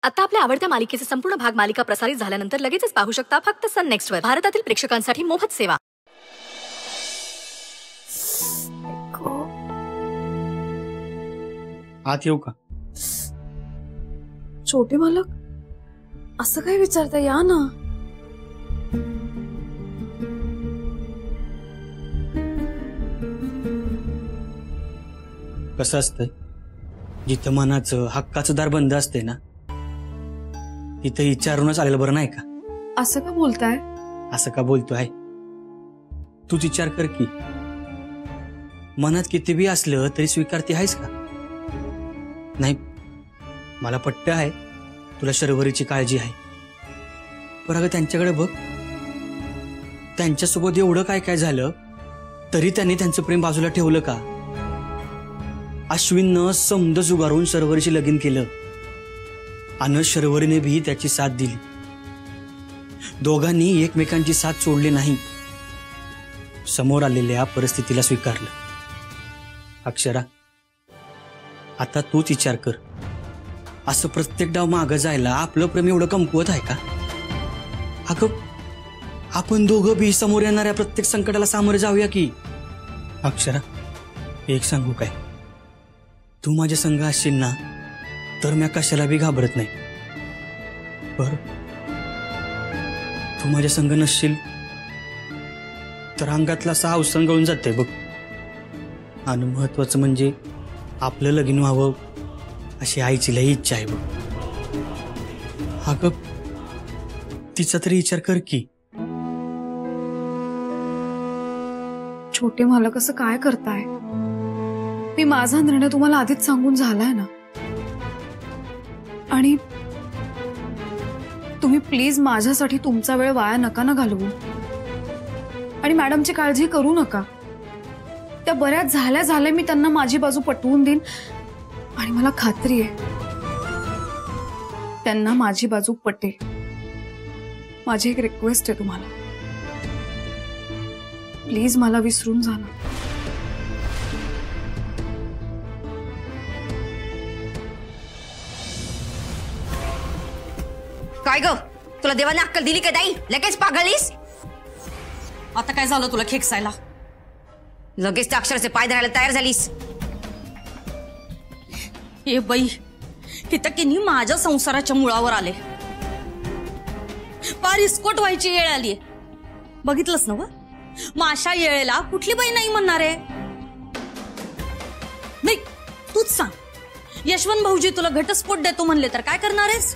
आता आपल्या आवडत्या मालिकेचे संपूर्ण भाग मालिका प्रसारित झाल्यानंतर लगेचच पाहू शकता फक्त सन नेक्स्ट वर. भारतातील प्रेक्षकांसाठी मोफत सेवा. आत येऊ का? छोटे मालक असं काय विचारता, या ना. कसं असतंय, जिथं मनाचं हक्काचं दार बंद असते ना, तिथं विचारूनच आलेलं बरं नाही का? असं का बोलताय? असं का बोलतोय? तूच विचार कर की, मनात किती बी असलं तरी स्वीकारते आहेस का? नाही, मला पट्ट आहे तुला शर्वरीची काळजी आहे, पण अगं त्यांच्याकडे बघ, त्यांच्यासोबत एवढं काय काय झालं तरी त्यांनी त्यांचं प्रेम बाजूला ठेवलं का? अश्विननं समज उगारून शर्वरीशी लगीन केलं आणि शर्वरीने भी त्याची साथ दिली. दोघांनी एकमेकांची साथ सोडली नाही, समोर आलेल्या परिस्थितीला स्वीकारलं. अक्षरा, आता तूच विचार कर, असं प्रत्येक डाव मागं जायला आपलं प्रेम एवढं कमकुवत आहे का? अगं, आपण दोघं बी समोर येणाऱ्या प्रत्येक संकटाला सामोरे जाऊया की. अक्षरा, एक सांगू काय, तू माझ्या संग असशील ना तर मी कशाला बी घाबरत नाही. बर, तू माझ्या संग नसशील तर अंगातला असा अवसान गळून जाते बघ. आणि महत्वाचं म्हणजे आपलं लगीन व्हावं अशी आईची लई इच्छा आहे बघ. अगं, तिचा तरी विचार कर की. छोटे मालक असं काय करताय? मी माझा निर्णय तुम्हाला आधीच सांगून झालाय ना. आणि तुम्ही प्लीज माझ्यासाठी तुमचा वेळ वाया नका ना घालवू. आणि मॅडमची काळजी करू नका, त्या बऱ्याच झाल्या मी त्यांना माझी बाजू पटवून देईन. आणि मला खात्री आहे त्यांना माझी बाजू पटेल. माझी एक रिक्वेस्ट आहे तुम्हाला, प्लीज मला विसरून जा ना. काय ग, तुला देवाने अक्कल दिली का नाही? लगेच पागळलीस. आता काय झालं तुला खेकसायला? लगेच त्या अक्षराचे पाय धरायला तयार झालीस. ए बाई, इथं किनी माझ्या संसाराच्या मुळावर आले, पार इस्कोट व्हायची येळ आलीये. बघितलंस ना व, मग अशा येळेला कुठली बाई नाही म्हणणार आहे? नाही, तूच सांग, यशवंत भाऊजी तुला घटस्फोट देतो म्हणले तर काय करणार आहेस?